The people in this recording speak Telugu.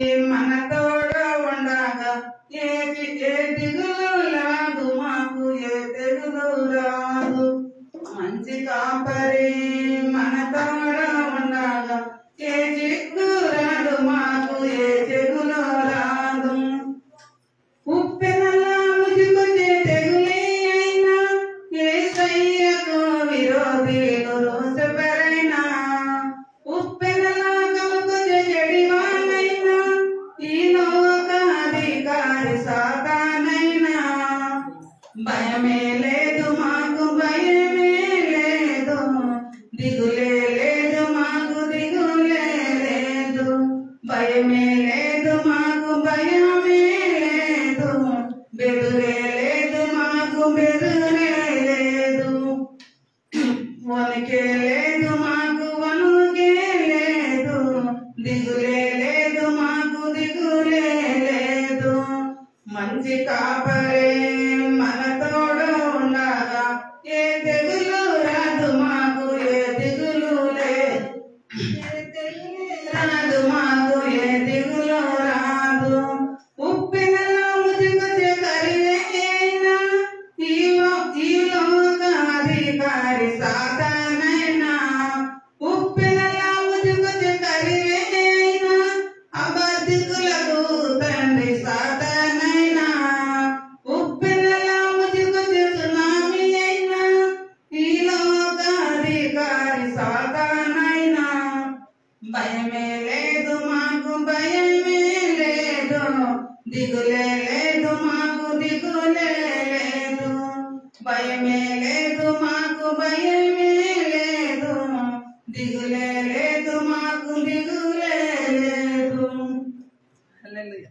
మన తోడ ఉండగా ఏ దిగులు రాదు, మాకు ఏ తెగులు రాదు. మంచి కాపరి మన తోడ ఉండగా ఏ దిగులు రాదు, మాకు ఏ తెగులు రాదు. ఉప్పెనలా ముదిగొచ్చే తెగులే అయినా యేసయ్యకు విరోధులు రోసపెరైనా. ఉప్పెనలా కలుగొచ్చే చెడివానైనా ఈ లోకాధికారి సాతానైనా. భయమే లేదు మాకు, భయమే లేదు, దిగులే లేదు మాకు, దిగులే లేదు. భయమే లేదు మాకు, భయమే లేదు, బెదురే లేదు మాకు, బెదురే లేదు. వణికే లేదు మాకు, వణుకే లేదు, దిగులే లేదు మాకు, దిగులే లేదు. మంచి కాపరే మన తోడు ఉండగా ఏ తెగులు రాదు, మాకు ఏ దిగులు లేదు. రాదు మాకు ఏ దిగులు రాదు. ఉప్పెనలా ముదిగొచ్చే కరివేనా ఈ లోకాధికారి సాతానైనా. ఉప్పెనలా ముదిగొచ్చే కరివేనా అబద్ధికులకు తండ్రి సాతానైనా. ఉప్పెనలా ముదిగొచ్చే సునామీ అయినా ఈ లోకాధికారి సాతానైనా. భయమే లేదు మాకు, భయమే లేదు, దిగులే లేదు మాకు, దిగులే లేదు. భయమే లేదు మాకు, భయమే లేదు, దిగులే లేదు మాకు, దిగులే లేదు. హల్లెలూయా.